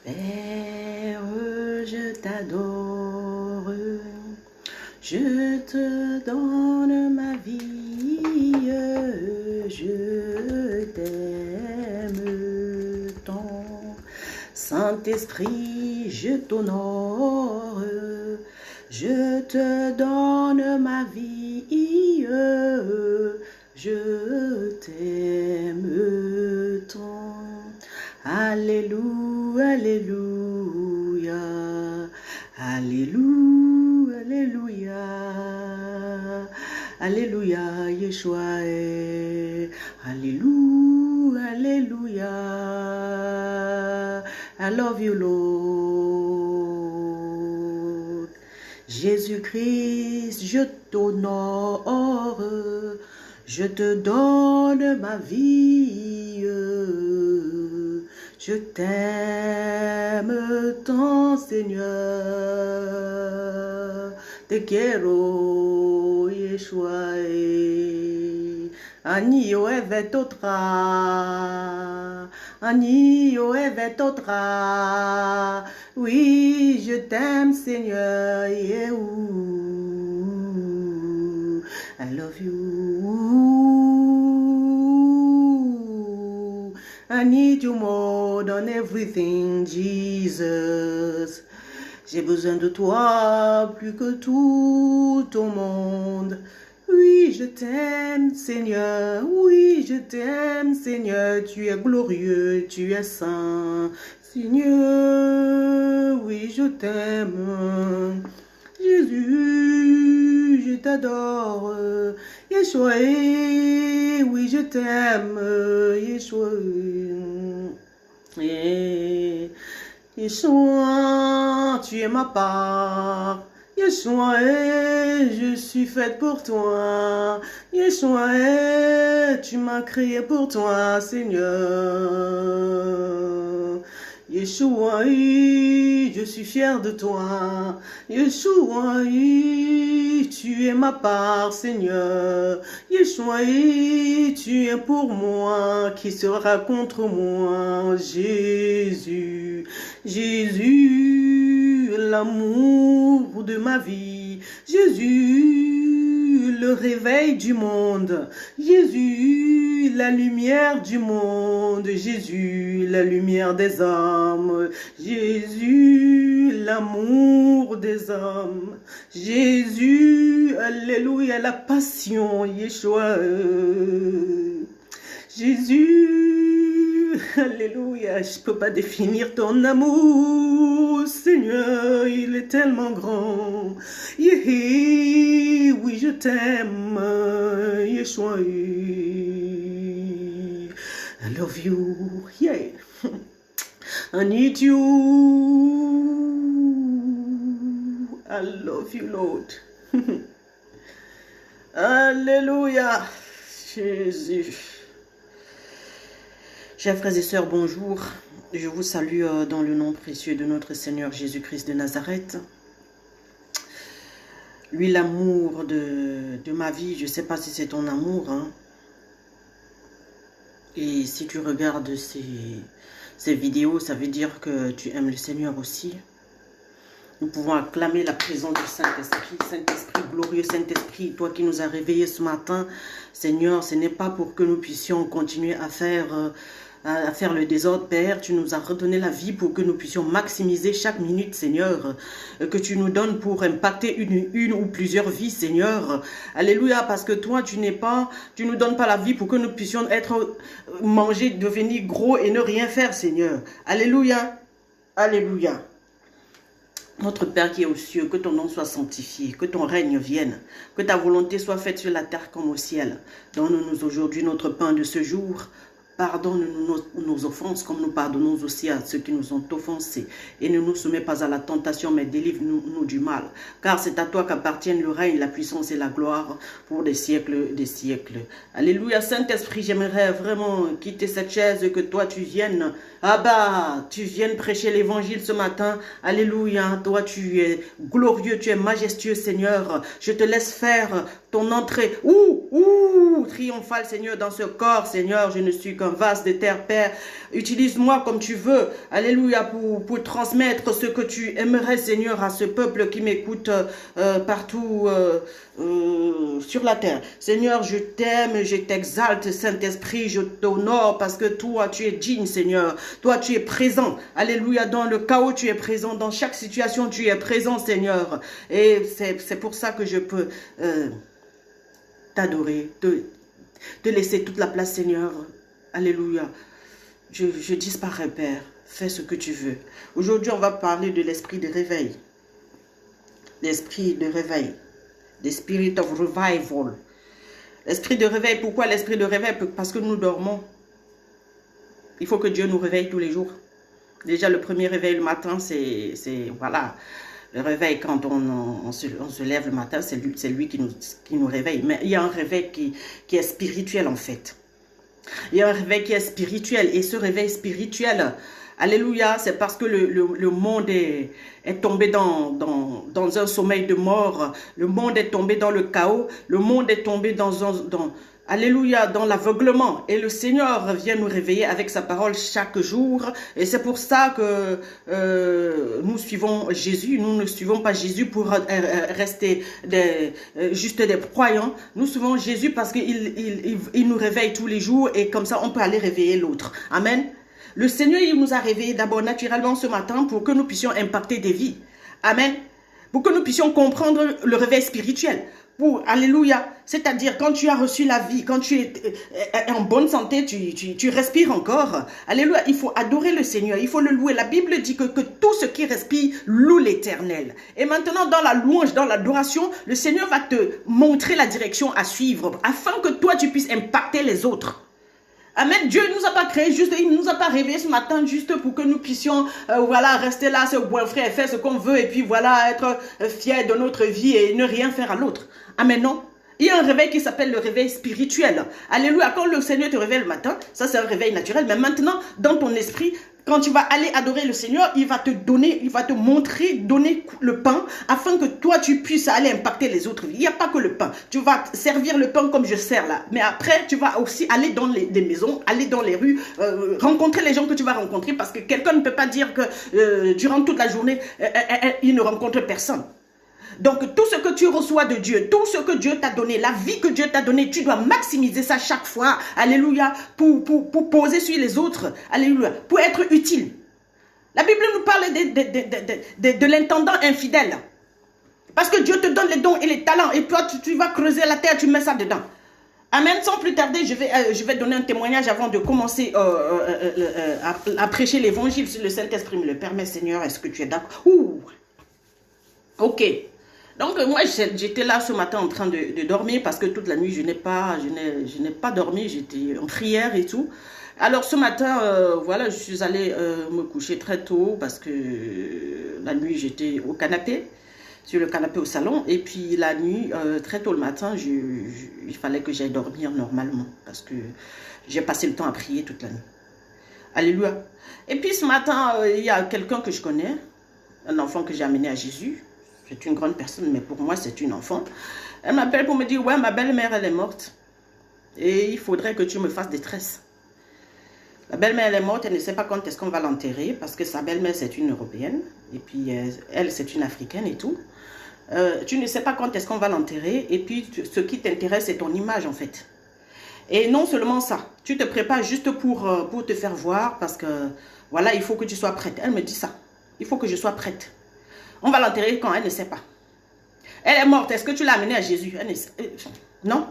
Père, je t'adore, je te donne ma vie, je t'aime tant. Saint-Esprit, je t'honore, je te donne ma vie, je t'aime tant. Alléluia, Alléluia, Alléluia, Alléluia, Alléluia, Yeshua, Alléluia, Alléluia. I love you, Lord. Jésus-Christ, je t'honore, je te donne ma vie. Je t'aime tant, Seigneur. Te quiero, Yeshua. Anio evetotra. Anio evetotra. Oui, je t'aime, Seigneur. I love you. I need you more than everything, Jesus. J'ai besoin de toi plus que tout au monde. Oui, je t'aime, Seigneur. Oui, je t'aime, Seigneur. Tu es glorieux, tu es saint. Seigneur, oui, je t'aime. Jésus, je t'adore. Yeshua, oui, je t'aime. Yeshua. Yeshua, tu es ma part. Yeshua, je suis faite pour toi. Yeshua, tu m'as créé pour toi, Seigneur. Yeshua, je suis fier de toi. Yeshua, tu es ma part, Seigneur. Yeshua, tu es pour moi. Qui sera contre moi? Jésus, Jésus, l'amour de ma vie. Jésus, le réveil du monde. Jésus, la lumière du monde. Jésus, la lumière des hommes. Jésus, l'amour des hommes. Jésus, alléluia, la passion, Yeshua. Jésus, alléluia, je ne peux pas définir ton amour, Seigneur, il est tellement grand. Oui, je t'aime, Yeshua. I love you, yeah. I need you. I love you, Lord. Alléluia, Jésus. Chers frères et sœurs, bonjour. Je vous salue dans le nom précieux de notre Seigneur Jésus-Christ de Nazareth. Lui, l'amour de ma vie, je ne sais pas si c'est ton amour, hein. Et si tu regardes ces vidéos, ça veut dire que tu aimes le Seigneur aussi. Nous pouvons acclamer la présence du Saint-Esprit. Saint-Esprit, glorieux Saint-Esprit, toi qui nous as réveillés ce matin, Seigneur, ce n'est pas pour que nous puissions continuer à faire le désordre, Père. Tu nous as redonné la vie pour que nous puissions maximiser chaque minute, Seigneur, que tu nous donnes pour impacter une ou plusieurs vies, Seigneur. Alléluia, parce que toi, tu nous donnes pas la vie pour que nous puissions manger, devenir gros et ne rien faire, Seigneur. Alléluia, alléluia. Notre Père qui est aux cieux, que ton nom soit sanctifié, que ton règne vienne, que ta volonté soit faite sur la terre comme au ciel. Donne-nous aujourd'hui notre pain de ce jour. Pardonne-nous nos offenses comme nous pardonnons aussi à ceux qui nous ont offensés. Et ne nous soumets pas à la tentation, mais délivre-nous du mal. Car c'est à toi qu'appartiennent le règne, la puissance et la gloire pour des siècles des siècles. Alléluia, Saint-Esprit, j'aimerais vraiment quitter cette chaise, que toi tu viennes. Tu viennes prêcher l'évangile ce matin. Alléluia, toi tu es glorieux, tu es majestueux, Seigneur. Je te laisse faire ton entrée, triomphale, Seigneur, dans ce corps, Seigneur, je ne suis qu'un vase de terre, Père, utilise-moi comme tu veux, alléluia, pour transmettre ce que tu aimerais, Seigneur, à ce peuple qui m'écoute partout sur la terre. Seigneur, je t'aime, je t'exalte, Saint-Esprit, je t'honore, parce que toi, tu es digne, Seigneur, toi, tu es présent, alléluia, dans le chaos, tu es présent, dans chaque situation, tu es présent, Seigneur, et c'est pour ça que je peux t'adorer, te laisser toute la place, Seigneur. Alléluia. Je disparais, Père. Fais ce que tu veux. Aujourd'hui, on va parler de l'esprit de réveil. L'esprit de réveil. The spirit of revival. L'esprit de réveil. Pourquoi l'esprit de réveil? Parce que nous dormons. Il faut que Dieu nous réveille tous les jours. Déjà, le premier réveil le matin, c'est voilà. Le réveil, quand on se lève le matin, c'est lui qui nous réveille. Mais il y a un réveil qui est spirituel, en fait. Il y a un réveil qui est spirituel. Et ce réveil spirituel, alléluia, c'est parce que le monde est tombé dans un sommeil de mort. Le monde est tombé dans le chaos. Le monde est tombé alléluia, dans l'aveuglement. Et le Seigneur vient nous réveiller avec sa parole chaque jour. Et c'est pour ça que nous suivons Jésus. Nous ne suivons pas Jésus pour rester juste des croyants. Nous suivons Jésus parce qu'il nous réveille tous les jours. Et comme ça, on peut aller réveiller l'autre. Amen. Le Seigneur, il nous a réveillés d'abord naturellement ce matin pour que nous puissions impacter des vies. Amen. Pour que nous puissions comprendre le réveil spirituel. Alléluia, c'est-à-dire quand tu as reçu la vie, quand tu es en bonne santé, tu respires encore. Alléluia, il faut adorer le Seigneur, il faut le louer. La Bible dit que tout ce qui respire loue l'Éternel. Et maintenant, dans la louange, dans l'adoration, le Seigneur va te montrer la direction à suivre afin que toi, tu puisses impacter les autres. Amen. Dieu ne nous a pas créé juste, il ne nous a pas réveillés ce matin juste pour que nous puissions, voilà, rester là, se boifrer et faire ce qu'on veut et puis voilà, être fiers de notre vie et ne rien faire à l'autre. Amen, non. Il y a un réveil qui s'appelle le réveil spirituel. Alléluia. Quand le Seigneur te réveille le matin, ça c'est un réveil naturel. Mais maintenant, dans ton esprit, quand tu vas aller adorer le Seigneur, il va te donner, il va te montrer, donner le pain afin que toi tu puisses aller impacter les autres vies. Il n'y a pas que le pain. Tu vas servir le pain comme je sers là. Mais après, tu vas aussi aller dans les maisons, aller dans les rues, rencontrer les gens que tu vas rencontrer parce que quelqu'un ne peut pas dire que durant toute la journée, il ne rencontre personne. Donc, tout ce que tu reçois de Dieu, tout ce que Dieu t'a donné, la vie que Dieu t'a donnée, tu dois maximiser ça chaque fois. Alléluia. Pour poser sur les autres. Alléluia. Pour être utile. La Bible nous parle de l'intendant infidèle. Parce que Dieu te donne les dons et les talents. Et toi, tu vas creuser la terre, tu mets ça dedans. Amen. Sans plus tarder, je vais donner un témoignage avant de commencer à prêcher l'évangile si le Saint-Esprit me le permet. Seigneur, est-ce que tu es d'accord? Ok. Donc moi j'étais là ce matin en train de dormir parce que toute la nuit je n'ai pas dormi, j'étais en prière et tout. Alors ce matin, voilà, je suis allée me coucher très tôt parce que la nuit j'étais au canapé, sur le canapé au salon. Et puis la nuit, très tôt le matin, il fallait que j'aille dormir normalement parce que j'ai passé le temps à prier toute la nuit. Alléluia. Et puis ce matin, il y a quelqu'un que je connais, un enfant que j'ai amené à Jésus. C'est une grande personne, mais pour moi, c'est une enfant. Elle m'appelle pour me dire, ouais, ma belle-mère, elle est morte. Et il faudrait que tu me fasses des tresses. La belle-mère, elle est morte, elle ne sait pas quand est-ce qu'on va l'enterrer, parce que sa belle-mère, c'est une Européenne. Et puis, elle, c'est une Africaine et tout. Tu ne sais pas quand est-ce qu'on va l'enterrer. Et puis, ce qui t'intéresse, c'est ton image, en fait. Et non seulement ça, tu te prépares juste pour te faire voir, parce que, voilà, il faut que tu sois prête. Elle me dit ça. Il faut que je sois prête. On va l'enterrer quand elle ne sait pas. Elle est morte. Est-ce que tu l'as amenée à Jésus? Non.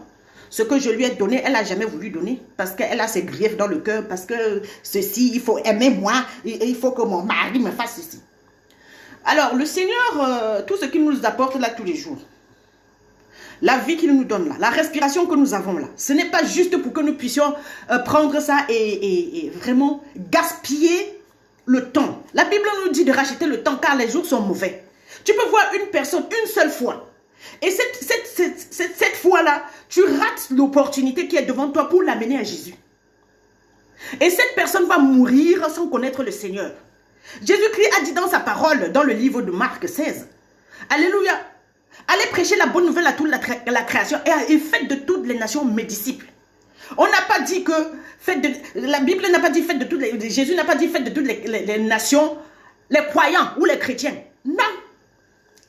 Ce que je lui ai donné, elle n'a jamais voulu donner. Parce qu'elle a ses griefs dans le cœur. Parce que ceci, il faut aimer moi. Il faut que mon mari me fasse ceci. Alors, le Seigneur, tout ce qu'il nous apporte là tous les jours. La vie qu'il nous donne là. La respiration que nous avons là. Ce n'est pas juste pour que nous puissions prendre ça et vraiment gaspiller le temps. La Bible nous dit de racheter le temps car les jours sont mauvais. Tu peux voir une personne une seule fois. Et cette fois-là, tu rates l'opportunité qui est devant toi pour l'amener à Jésus. Et cette personne va mourir sans connaître le Seigneur. Jésus-Christ a dit dans sa parole, dans le livre de Marc 16, Alléluia, Allez prêcher la bonne nouvelle à toute la création et faites de toutes les nations mes disciples. On n'a pas dit que, la Bible n'a pas dit faites de toutes les, Jésus n'a pas dit faites de toutes les nations, les croyants ou les chrétiens. Non.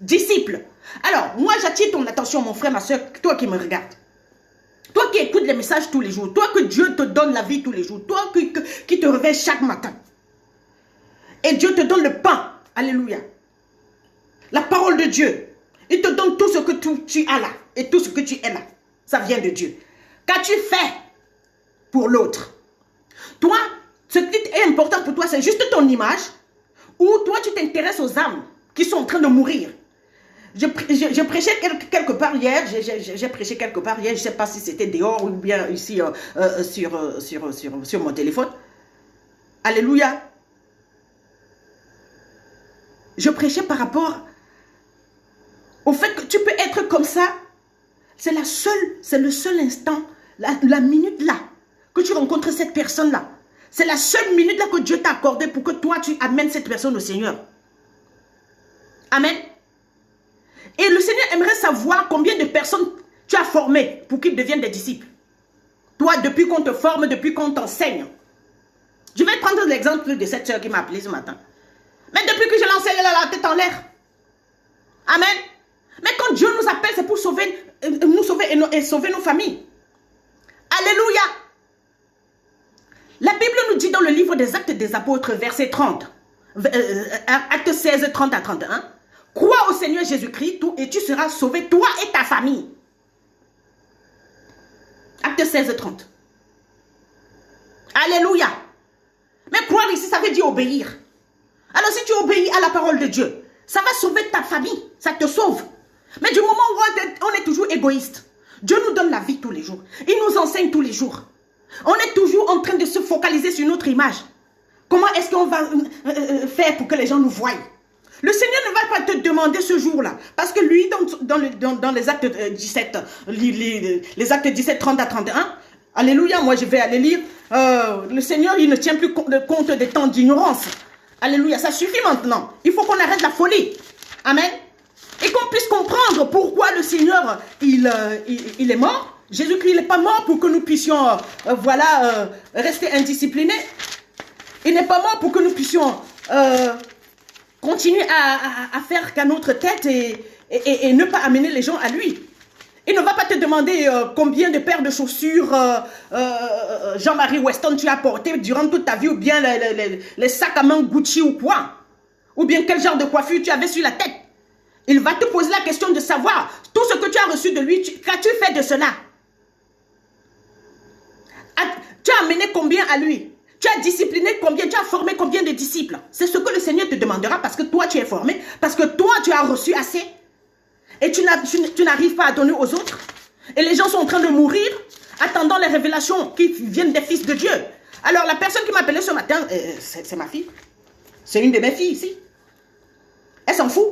Disciples. Alors, moi j'attire ton attention, mon frère, ma soeur, toi qui me regardes. Toi qui écoutes les messages tous les jours, toi que Dieu te donne la vie tous les jours, toi qui te réveille chaque matin. Et Dieu te donne le pain. Alléluia. La parole de Dieu. Il te donne tout ce que tu as là. Et tout ce que tu es là. Ça vient de Dieu. Qu'as-tu fait pour l'autre? Toi, ce qui est important pour toi, c'est juste ton image. Ou toi, tu t'intéresses aux âmes qui sont en train de mourir. Je prêchais quelque part hier. J'ai prêché quelque part hier. Je ne sais pas si c'était dehors ou bien ici sur mon téléphone. Alléluia. Je prêchais par rapport au fait que tu peux être comme ça. C'est le seul instant, la minute là, que tu rencontres cette personne-là. C'est la seule minute là que Dieu t'a accordé pour que toi, tu amènes cette personne au Seigneur. Amen. Et le Seigneur aimerait savoir combien de personnes tu as formées pour qu'ils deviennent des disciples. Toi, depuis qu'on te forme, depuis qu'on t'enseigne. Je vais prendre l'exemple de cette soeur qui m'a appelé ce matin. Mais depuis que je l'enseigne, elle a la tête en l'air. Amen. Mais quand Dieu nous appelle, c'est pour nous sauver et sauver nos familles. Alléluia. La Bible nous dit dans le livre des Actes des Apôtres, verset 30, acte 16, 30 à 31, crois au Seigneur Jésus-Christ et tu seras sauvé, toi et ta famille. Acte 16, 30. Alléluia. Mais croire ici, ça veut dire obéir. Alors si tu obéis à la parole de Dieu, ça va sauver ta famille, ça te sauve. Mais du moment où on est toujours égoïste, Dieu nous donne la vie tous les jours. Il nous enseigne tous les jours. On est toujours en train de se focaliser sur notre image. Comment est-ce qu'on va faire pour que les gens nous voient? Le Seigneur ne va pas te demander ce jour-là. Parce que lui, dans les actes 17, les actes 17, 30 à 31, alléluia, moi je vais aller lire. Le Seigneur, il ne tient plus compte des temps d'ignorance. Alléluia, ça suffit maintenant. Il faut qu'on arrête la folie. Amen. Et qu'on puisse comprendre pourquoi le Seigneur, il est mort. Jésus-Christ, il n'est pas mort pour que nous puissions, rester indisciplinés. Il n'est pas mort pour que nous puissions continuer à faire qu'à notre tête et ne pas amener les gens à lui. Il ne va pas te demander combien de paires de chaussures Jean-Marie Weston tu as porté durant toute ta vie, ou bien les sacs à main Gucci ou quoi. Ou bien quel genre de coiffure tu avais sur la tête. Il va te poser la question de savoir tout ce que tu as reçu de lui, qu'as-tu fait de cela? Tu as amené combien à lui? Tu as discipliné combien? Tu as formé combien de disciples? C'est ce que le Seigneur te demandera parce que toi tu es formé, parce que toi tu as reçu assez. Et tu n'arrives pas à donner aux autres. Et les gens sont en train de mourir, attendant les révélations qui viennent des fils de Dieu. Alors la personne qui m'a appelé ce matin, c'est ma fille. C'est une de mes filles ici. Elle s'en fout.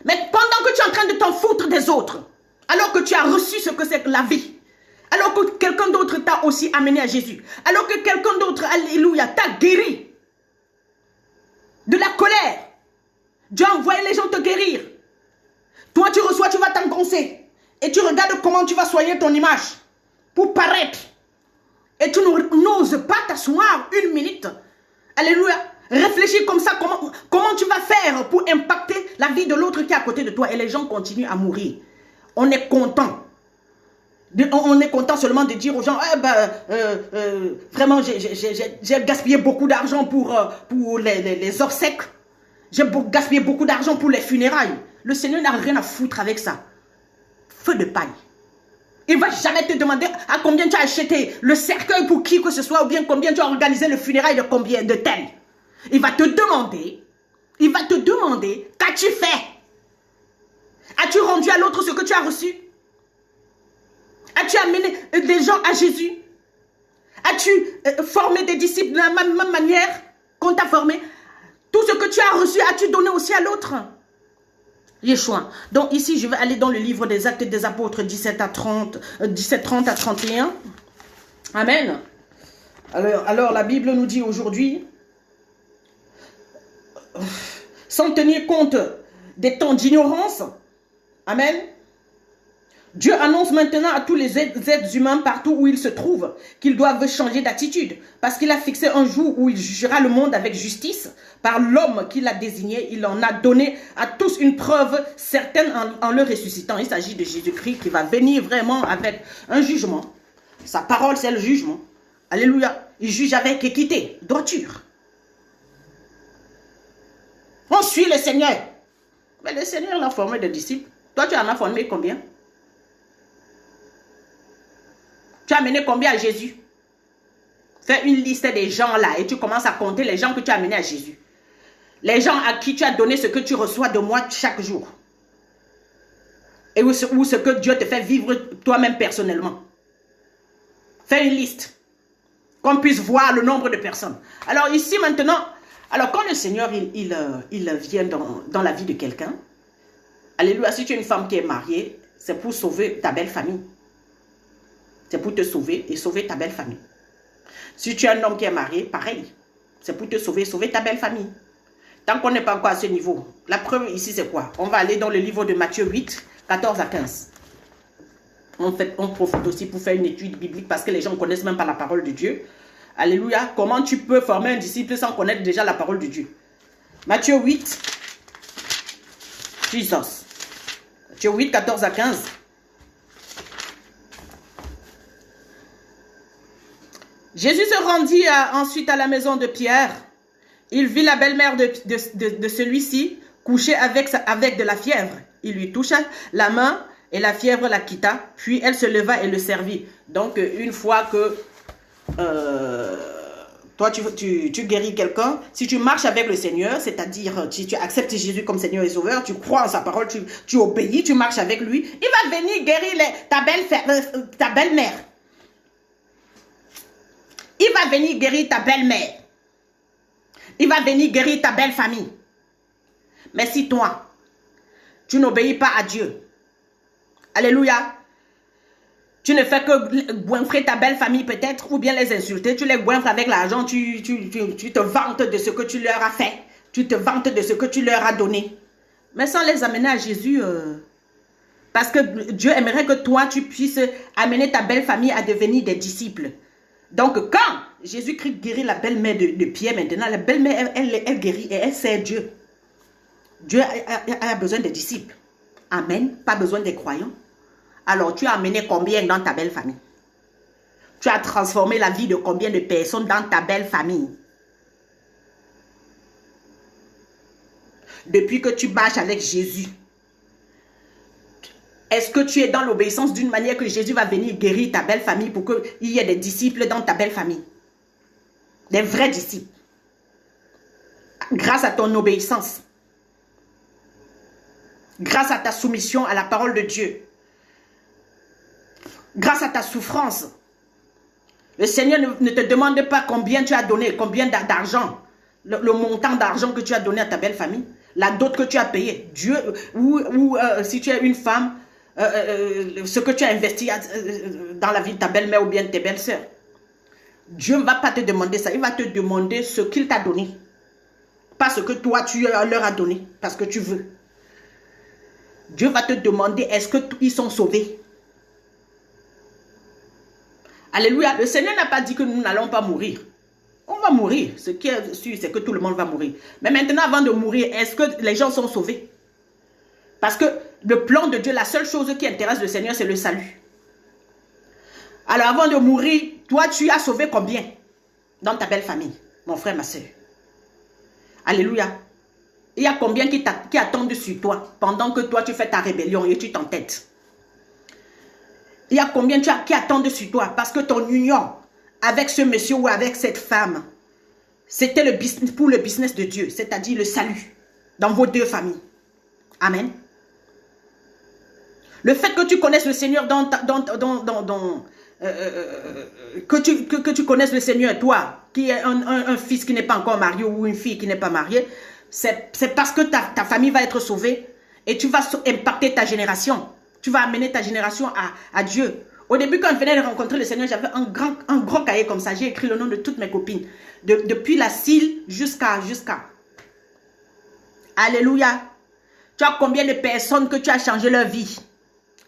Mais pendant que tu es en train de t'en foutre des autres, alors que tu as reçu ce que c'est que la vie, alors que quelqu'un d'autre t'a aussi amené à Jésus, alors que quelqu'un d'autre, alléluia, t'a guéri de la colère, Dieu a envoyé les gens te guérir. Toi, tu reçois, tu vas t'engoncer. Et tu regardes comment tu vas soigner ton image pour paraître. Et tu n'oses pas t'asseoir une minute. Alléluia. Réfléchis comme ça, comment tu vas faire pour impacter la vie de l'autre qui est à côté de toi. Et les gens continuent à mourir. On est content. On est content seulement de dire aux gens, vraiment, j'ai gaspillé beaucoup d'argent pour les obsèques. J'ai gaspillé beaucoup d'argent pour les funérailles. Le Seigneur n'a rien à foutre avec ça. Feu de paille. Il ne va jamais te demander à combien tu as acheté le cercueil pour qui que ce soit, ou bien combien tu as organisé le funérail de combien de tel. Il va te demander, qu'as-tu fait? As-tu rendu à l'autre ce que tu as reçu? As-tu amené des gens à Jésus? As-tu formé des disciples de la même manière qu'on t'a formé? Tout ce que tu as reçu, as-tu donné aussi à l'autre? Yeshua. Donc ici, je vais aller dans le livre des Actes des Apôtres 17, 30 à 31. Amen. Alors la Bible nous dit aujourd'hui, sans tenir compte des temps d'ignorance, Amen. Dieu annonce maintenant à tous les êtres humains partout où ils se trouvent qu'ils doivent changer d'attitude parce qu'il a fixé un jour où il jugera le monde avec justice par l'homme qu'il a désigné. Il en a donné à tous une preuve certaine en le ressuscitant. Il s'agit de Jésus-Christ qui va venir vraiment avec un jugement. Sa parole, c'est le jugement. Alléluia. Il juge avec équité, droiture. On suit le Seigneur. Mais le Seigneur l'a formé des disciples. Toi, tu en as formé combien? Tu as amené combien à Jésus? Fais une liste des gens là et tu commences à compter les gens que tu as amenés à Jésus. Les gens à qui tu as donné ce que tu reçois de moi chaque jour. Et ou ce que Dieu te fait vivre toi-même personnellement. Fais une liste. Qu'on puisse voir le nombre de personnes. Alors ici maintenant, alors quand le Seigneur il vient dans la vie de quelqu'un, alléluia, si tu es une femme qui est mariée, c'est pour sauver ta belle famille. C'est pour te sauver et sauver ta belle famille. Si tu es un homme qui est marié, pareil. C'est pour te sauver, sauver ta belle famille. Tant qu'on n'est pas encore à ce niveau. La preuve ici, c'est quoi? On va aller dans le livre de Matthieu 8, 14 à 15. On profite aussi pour faire une étude biblique parce que les gens ne connaissent même pas la parole de Dieu. Alléluia. Comment tu peux former un disciple sans connaître déjà la parole de Dieu? Matthieu 8, Jesus. Matthieu 8, 14 à 15. Jésus se rendit ensuite à la maison de Pierre. Il vit la belle-mère de celui-ci couchée avec de la fièvre. Il lui toucha la main et la fièvre la quitta. Puis elle se leva et le servit. Donc une fois que toi tu guéris quelqu'un, si tu marches avec le Seigneur, c'est-à-dire si tu acceptes Jésus comme Seigneur et Sauveur, tu crois en sa parole, tu obéis, tu marches avec lui, il va venir guérir ta belle-mère. Il va venir guérir ta belle-mère. Il va venir guérir ta belle famille. Mais si toi, tu n'obéis pas à Dieu, alléluia, tu ne fais que goinfrer ta belle famille peut-être, ou bien les insulter, tu les goinfres avec l'argent, tu te vantes de ce que tu leur as fait, tu te vantes de ce que tu leur as donné. Mais sans les amener à Jésus, parce que Dieu aimerait que toi, tu puisses amener ta belle famille à devenir des disciples. Donc, quand Jésus-Christ guérit la belle-mère de Pierre, maintenant, la belle-mère, elle guérit et elle sert Dieu. Dieu a besoin des disciples. Amen. Pas besoin des croyants. Alors, tu as amené combien dans ta belle famille? Tu as transformé la vie de combien de personnes dans ta belle famille? Depuis que tu marches avec Jésus, est-ce que tu es dans l'obéissance d'une manière que Jésus va venir guérir ta belle famille pour qu'il y ait des disciples dans ta belle famille? Des vrais disciples. Grâce à ton obéissance. Grâce à ta soumission à la parole de Dieu. Grâce à ta souffrance. Le Seigneur ne te demande pas combien tu as donné, combien d'argent. Le montant d'argent que tu as donné à ta belle famille. La dot que tu as payée. Dieu, ou si tu es une femme, ce que tu as investi dans la vie de ta belle-mère ou bien de tes belles-sœurs. Dieu ne va pas te demander ça. Il va te demander ce qu'il t'a donné. Pas ce que toi, tu leur as donné. Parce que tu veux. Dieu va te demander, est-ce qu'ils sont sauvés? Alléluia. Le Seigneur n'a pas dit que nous n'allons pas mourir. On va mourir. Ce qui est sûr, c'est que tout le monde va mourir. Mais maintenant, avant de mourir, est-ce que les gens sont sauvés? Parce que le plan de Dieu, la seule chose qui intéresse le Seigneur, c'est le salut. Alors avant de mourir, toi, tu as sauvé combien dans ta belle famille, mon frère, ma soeur? Alléluia. Il y a combien qui attendent sur toi pendant que toi, tu fais ta rébellion et tu t'entêtes? Il y a combien qui attendent sur toi parce que ton union avec ce monsieur ou avec cette femme, c'était pour le business de Dieu, c'est-à-dire le salut dans vos deux familles. Amen. Le fait que tu connaisses le Seigneur que tu connaisses le Seigneur, toi, qui est un fils qui n'est pas encore marié ou une fille qui n'est pas mariée, c'est parce que ta famille va être sauvée et tu vas impacter ta génération. Tu vas amener ta génération à Dieu. Au début, quand je venais de rencontrer le Seigneur, j'avais un gros cahier comme ça. J'ai écrit le nom de toutes mes copines. Depuis la Cile jusqu'à... Alléluia. Tu as combien de personnes que tu as changé leur vie?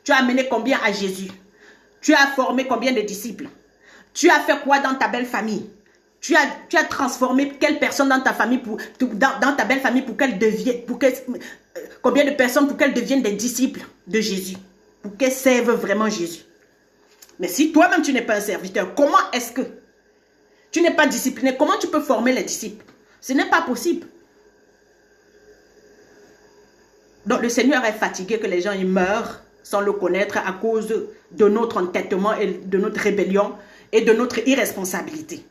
Tu as amené combien à Jésus? Tu as formé combien de disciples? Tu as fait quoi dans ta belle famille? Tu as transformé quelle personne dans ta famille, dans ta belle famille pour qu'elle devienne, combien de personnes pour qu'elles deviennent des disciples de Jésus? Pour qu'elles servent vraiment Jésus. Mais si toi-même tu n'es pas un serviteur, comment est-ce que tu n'es pas discipliné? Comment tu peux former les disciples? Ce n'est pas possible. Donc le Seigneur est fatigué que les gens y meurent sans le connaître à cause de notre entêtement et de notre rébellion et de notre irresponsabilité.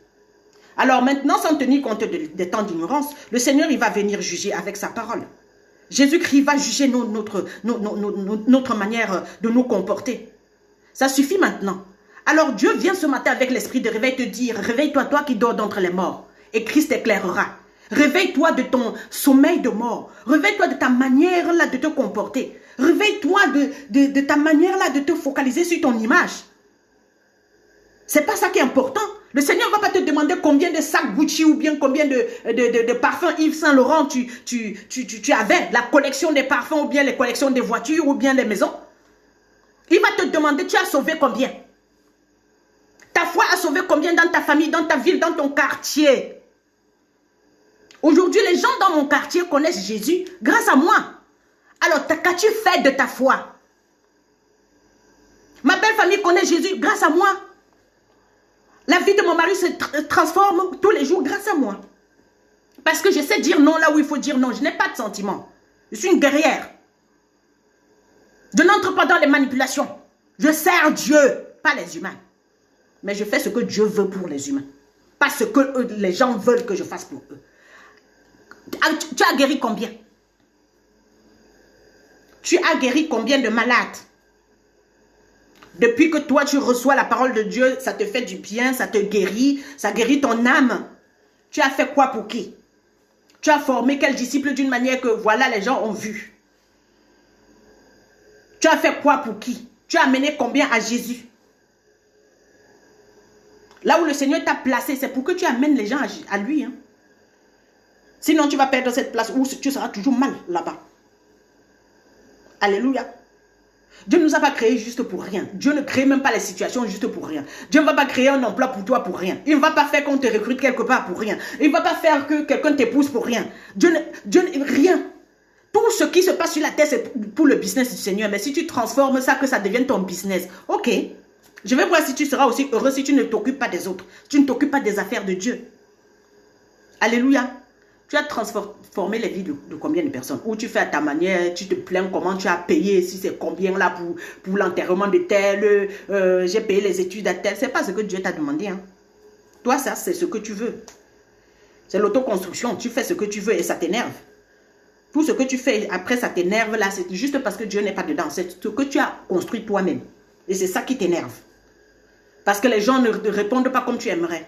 Alors maintenant, sans tenir compte des temps d'ignorance, le Seigneur il va venir juger avec sa parole. Jésus-Christ va juger notre manière de nous comporter. Ça suffit maintenant. Alors Dieu vient ce matin avec l'esprit de réveil te dire, réveille-toi toi qui dors d'entre les morts et Christ t'éclairera. Réveille-toi de ton sommeil de mort. Réveille-toi de ta manière là de te comporter. Réveille-toi de ta manière là de te focaliser sur ton image. C'est pas ça qui est important. Le Seigneur ne va pas te demander combien de sacs Gucci ou bien combien de parfums Yves Saint Laurent tu avais. La collection des parfums ou bien les collections des voitures ou bien les maisons. Il va te demander tu as sauvé combien. Ta foi a sauvé combien dans ta famille, dans ta ville, dans ton quartier. Aujourd'hui, les gens dans mon quartier connaissent Jésus grâce à moi. Alors, qu'as-tu fait de ta foi? Ma belle famille connaît Jésus grâce à moi. La vie de mon mari se transforme tous les jours grâce à moi. Parce que je sais dire non là où il faut dire non. Je n'ai pas de sentiments. Je suis une guerrière. Je n'entre pas dans les manipulations. Je sers Dieu, pas les humains. Mais je fais ce que Dieu veut pour les humains. Pas ce que les gens veulent que je fasse pour eux. Tu as guéri combien? Tu as guéri combien de malades? Depuis que toi tu reçois la parole de Dieu, ça te fait du bien, ça te guérit, ça guérit ton âme. Tu as fait quoi pour qui? Tu as formé quel disciple d'une manière que voilà les gens ont vu. Tu as fait quoi pour qui? Tu as amené combien à Jésus? Là où le Seigneur t'a placé, c'est pour que tu amènes les gens à lui. Hein. Sinon tu vas perdre cette place où tu seras toujours mal là-bas. Alléluia. Dieu ne nous a pas créés juste pour rien. Dieu ne crée même pas les situations juste pour rien. Dieu ne va pas créer un emploi pour toi pour rien. Il ne va pas faire qu'on te recrute quelque part pour rien. Il ne va pas faire que quelqu'un t'épouse pour rien. Rien. Tout ce qui se passe sur la terre, c'est pour le business du Seigneur. Mais si tu transformes ça, que ça devienne ton business, ok. Je vais voir si tu seras aussi heureux si tu ne t'occupes pas des autres. Tu ne t'occupes pas des affaires de Dieu. Alléluia. Tu as transformé les vies de combien de personnes? Ou tu fais à ta manière, tu te plains comment tu as payé, si c'est combien là pour l'enterrement de tel, j'ai payé les études à tel. Ce n'est pas ce que Dieu t'a demandé. Hein. Toi, ça, c'est ce que tu veux. C'est l'autoconstruction. Tu fais ce que tu veux et ça t'énerve. Tout ce que tu fais après, ça t'énerve là, c'est juste parce que Dieu n'est pas dedans. C'est ce que tu as construit toi-même. Et c'est ça qui t'énerve. Parce que les gens ne répondent pas comme tu aimerais.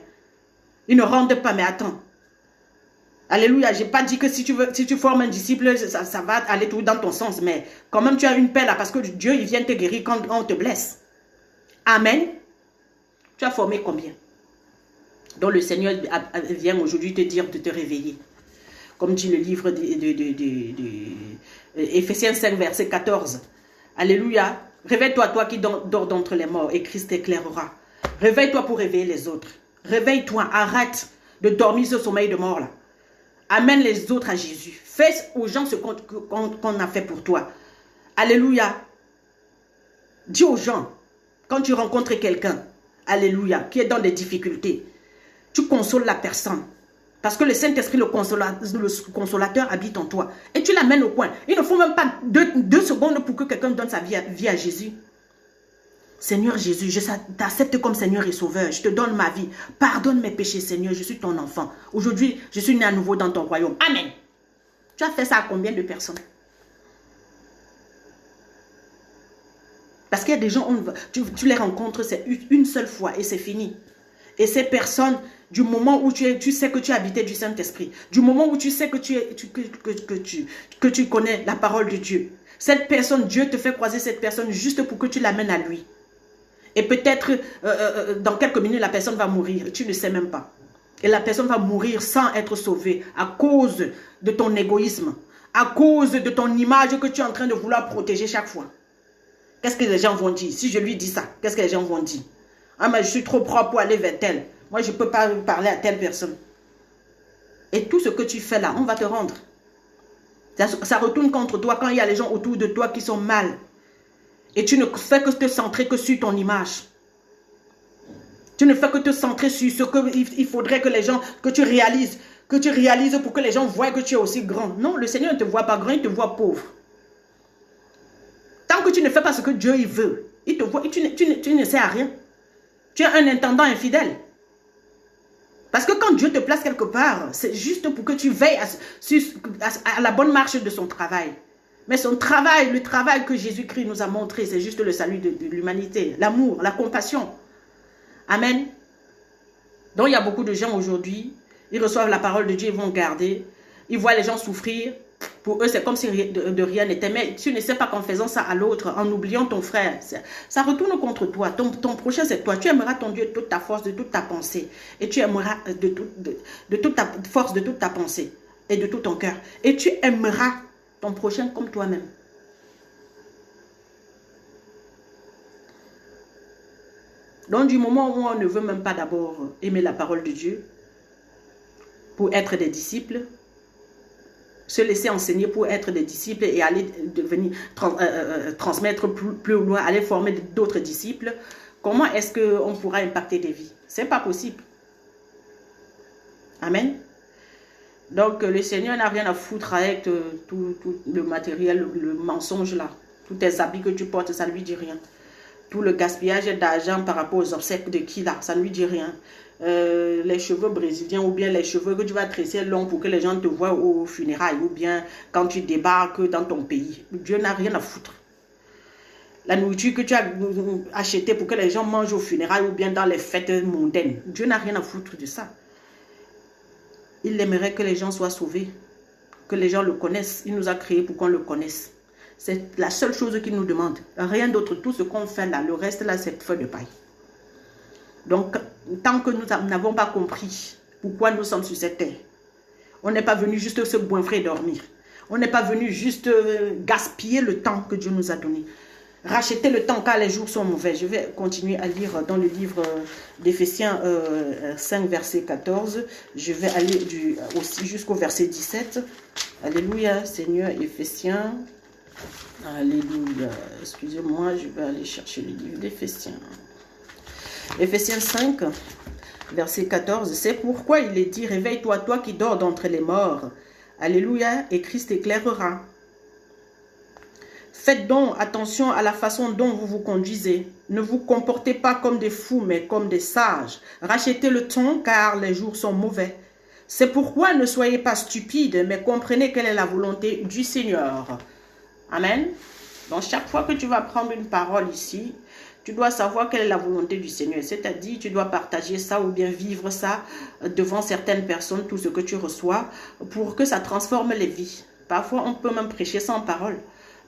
Ils ne rendent pas, mais attends. Alléluia, je n'ai pas dit que si tu formes un disciple, ça va aller tout dans ton sens. Mais quand même, tu as une paix là parce que Dieu, il vient te guérir quand on te blesse. Amen. Tu as formé combien? Donc le Seigneur vient aujourd'hui te dire de te réveiller. Comme dit le livre Éphésiens 5, verset 14. Alléluia. Réveille-toi, toi qui dors d'entre les morts et Christ t'éclairera. Réveille-toi pour réveiller les autres. Réveille-toi, arrête de dormir ce sommeil de mort là. Amène les autres à Jésus. Fais aux gens ce qu'on a fait pour toi. Alléluia. Dis aux gens, quand tu rencontres quelqu'un, alléluia, qui est dans des difficultés, tu consoles la personne. Parce que le Saint-Esprit, le consolateur habite en toi. Et tu l'amènes au coin. Il ne faut même pas deux secondes pour que quelqu'un donne sa vie à Jésus. Seigneur Jésus, je t'accepte comme Seigneur et Sauveur. Je te donne ma vie. Pardonne mes péchés, Seigneur. Je suis ton enfant. Aujourd'hui, je suis né à nouveau dans ton royaume. Amen. Tu as fait ça à combien de personnes? Parce qu'il y a des gens, tu les rencontres, c'est une seule fois et c'est fini. Et ces personnes, du moment où tu sais que tu es habité du Saint-Esprit, du moment où tu sais que tu connais la parole de Dieu, cette personne, Dieu te fait croiser cette personne juste pour que tu l'amènes à lui. Et peut-être, dans quelques minutes, la personne va mourir. Tu ne sais même pas. Et la personne va mourir sans être sauvée à cause de ton égoïsme, à cause de ton image que tu es en train de vouloir protéger chaque fois. Qu'est-ce que les gens vont dire? Si je lui dis ça, qu'est-ce que les gens vont dire? Ah, mais je suis trop propre pour aller vers tel. Moi, je ne peux pas parler à telle personne. Et tout ce que tu fais là, on va te rendre. Ça retourne contre toi quand il y a les gens autour de toi qui sont mal. Et tu ne fais que te centrer que sur ton image. Tu ne fais que te centrer sur ce qu'il faudrait que les gens, que tu réalises pour que les gens voient que tu es aussi grand. Non, le Seigneur ne te voit pas grand, il te voit pauvre. Tant que tu ne fais pas ce que Dieu il veut, il te voit, tu ne sais à rien. Tu es un intendant infidèle. Parce que quand Dieu te place quelque part, c'est juste pour que tu veilles à la bonne marche de son travail. Mais son travail, le travail que Jésus-Christ nous a montré, c'est juste le salut de l'humanité, l'amour, la compassion. Amen. Donc il y a beaucoup de gens aujourd'hui, ils reçoivent la parole de Dieu, ils vont garder, ils voient les gens souffrir. Pour eux, c'est comme si de rien n'était. Mais tu ne sais pas qu'en faisant ça à l'autre, en oubliant ton frère, ça retourne contre toi. Ton prochain, c'est toi. Tu aimeras ton Dieu de toute ta force, de toute ta pensée. Et tu aimeras de toute ta force, de toute ta pensée. Et de tout ton cœur. Et tu aimeras ton prochain comme toi-même. Donc, du moment où on ne veut même pas d'abord aimer la parole de Dieu, pour être des disciples, se laisser enseigner pour être des disciples et aller devenir, transmettre plus loin, aller former d'autres disciples, comment est-ce qu'on pourra impacter des vies? Ce n'est pas possible. Amen. Donc, le Seigneur n'a rien à foutre avec tout le matériel, le mensonge là. Tous tes habits que tu portes, ça ne lui dit rien. Tout le gaspillage d'argent par rapport aux obsèques de qui là, ça ne lui dit rien. Les cheveux brésiliens ou bien les cheveux que tu vas tresser longs pour que les gens te voient aux funérailles ou bien quand tu débarques dans ton pays. Dieu n'a rien à foutre. La nourriture que tu as achetée pour que les gens mangent aux funérailles ou bien dans les fêtes mondaines. Dieu n'a rien à foutre de ça. Il aimerait que les gens soient sauvés, que les gens le connaissent. Il nous a créés pour qu'on le connaisse. C'est la seule chose qu'il nous demande. Rien d'autre. Tout ce qu'on fait là, le reste là, c'est feu de paille. Donc, tant que nous n'avons pas compris pourquoi nous sommes sur cette terre, on n'est pas venu juste se boinfrer et dormir. On n'est pas venu juste gaspiller le temps que Dieu nous a donné. Racheter le temps car les jours sont mauvais. Je vais continuer à lire dans le livre d'Éphésiens 5, verset 14. Je vais aller aussi jusqu'au verset 17. Alléluia, Seigneur, Éphésiens. Alléluia. Excusez-moi, je vais aller chercher le livre d'Éphésiens. Éphésiens 5, verset 14. C'est pourquoi il est dit, réveille-toi, toi qui dors d'entre les morts. Alléluia, et Christ éclairera. Faites donc attention à la façon dont vous vous conduisez. Ne vous comportez pas comme des fous, mais comme des sages. Rachetez le temps, car les jours sont mauvais. C'est pourquoi ne soyez pas stupides, mais comprenez quelle est la volonté du Seigneur. Amen. Donc, chaque fois que tu vas prendre une parole ici, tu dois savoir quelle est la volonté du Seigneur. C'est-à-dire, tu dois partager ça ou bien vivre ça devant certaines personnes, tout ce que tu reçois, pour que ça transforme les vies. Parfois, on peut même prêcher sans parole.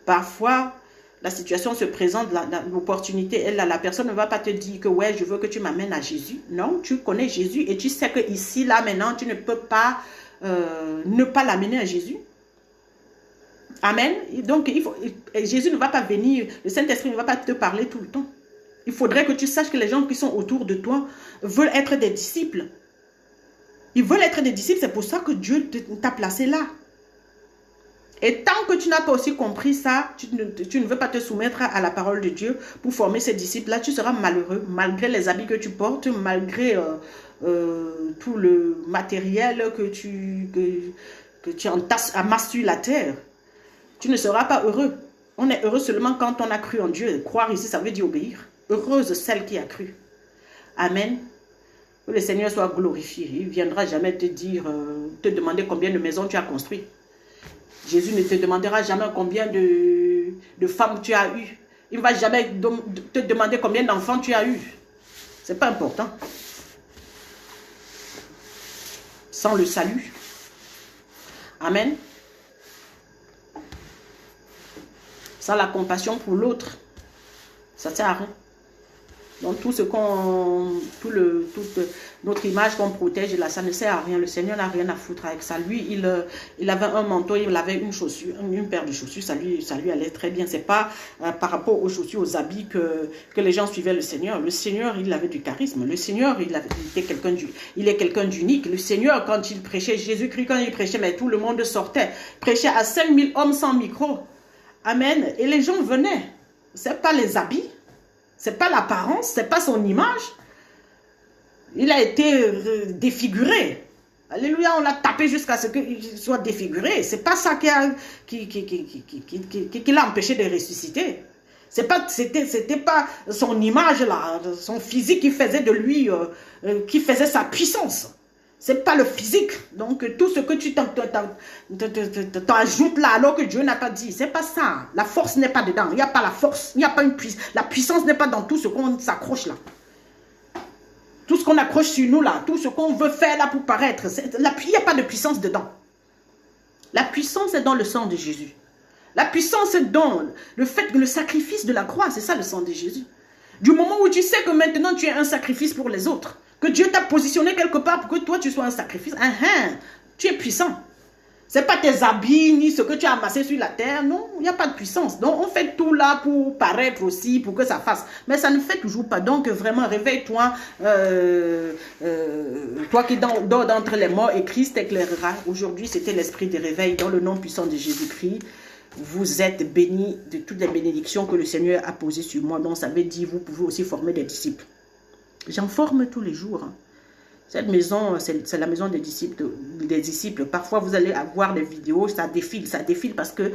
Parfois, la situation se présente, l'opportunité est là. La personne ne va pas te dire que ouais, je veux que tu m'amènes à Jésus. Non, tu connais Jésus et tu sais que ici, là, maintenant, tu ne peux pas ne pas l'amener à Jésus. Amen. Donc, Jésus ne va pas venir, le Saint-Esprit ne va pas te parler tout le temps. Il faudrait que tu saches que les gens qui sont autour de toi veulent être des disciples. Ils veulent être des disciples, c'est pour ça que Dieu t'a placé là. Et tant que tu n'as pas aussi compris ça, tu ne veux pas te soumettre à la parole de Dieu pour former ces disciples-là, tu seras malheureux, malgré les habits que tu portes, malgré tout le matériel que tu amasses sur la terre. Tu ne seras pas heureux. On est heureux seulement quand on a cru en Dieu. Croire ici, ça veut dire obéir. Heureuse celle qui a cru. Amen. Que le Seigneur soit glorifié. Il ne viendra jamais te dire, te demander combien de maisons tu as construit. Jésus ne te demandera jamais combien de femmes tu as eu. Il ne va jamais te demander combien d'enfants tu as eu. Ce n'est pas important. Sans le salut. Amen. Sans la compassion pour l'autre, ça ne sert à rien. Donc tout ce qu'on, toute notre image qu'on protège, là, ça ne sert à rien. Le Seigneur n'a rien à foutre avec ça. Lui, il avait un manteau, il avait une chaussure, une paire de chaussures, ça lui allait très bien. C'est pas par rapport aux chaussures, aux habits que les gens suivaient le Seigneur. Le Seigneur, il avait du charisme. Le Seigneur, il est quelqu'un d'unique. Le Seigneur, quand il prêchait, Jésus-Christ, quand il prêchait, mais tout le monde sortait. Prêchait à 5000 hommes sans micro. Amen. Et les gens venaient. C'est pas les habits. C'est pas l'apparence, c'est pas son image. Il a été défiguré. Alléluia, on l'a tapé jusqu'à ce qu'il soit défiguré. C'est pas ça qui l'a empêché de ressusciter. C'était pas son image là, son physique qui faisait de lui, qui faisait sa puissance. C'est pas le physique. Donc tout ce que tu t'ajoutes là alors que Dieu n'a pas dit, c'est pas ça. La force n'est pas dedans. Il n'y a pas la force. Il n'y a pas une puissance. La puissance n'est pas dans tout ce qu'on s'accroche là. Tout ce qu'on accroche sur nous là, tout ce qu'on veut faire là pour paraître, il n'y a pas de puissance dedans. La puissance est dans le sang de Jésus. La puissance est dans le fait que le sacrifice de la croix, c'est ça le sang de Jésus. Du moment où tu sais que maintenant tu es un sacrifice pour les autres, que Dieu t'a positionné quelque part pour que toi tu sois un sacrifice, tu es puissant. Ce n'est pas tes habits ni ce que tu as amassé sur la terre, non, il n'y a pas de puissance. Donc on fait tout là pour paraître aussi, pour que ça fasse. Mais ça ne fait toujours pas. Donc vraiment réveille-toi, toi qui dors d'entre les morts et Christ t'éclairera. Aujourd'hui c'était l'esprit de réveil dans le nom puissant de Jésus-Christ. Vous êtes bénis de toutes les bénédictions que le Seigneur a posées sur moi. Donc ça veut dire vous pouvez aussi former des disciples. J'en forme tous les jours. Cette maison, c'est la maison des disciples. Parfois, vous allez avoir des vidéos, ça défile parce que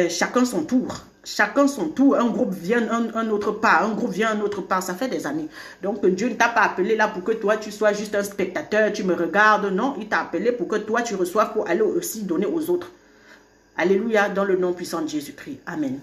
chacun son tour. Chacun son tour. Un groupe vient un autre part, un groupe vient un autre part. Ça fait des années. Donc, Dieu ne t'a pas appelé là pour que toi, tu sois juste un spectateur, tu me regardes. Non, il t'a appelé pour que toi, tu reçoives pour aller aussi donner aux autres. Alléluia, dans le nom puissant de Jésus-Christ. Amen.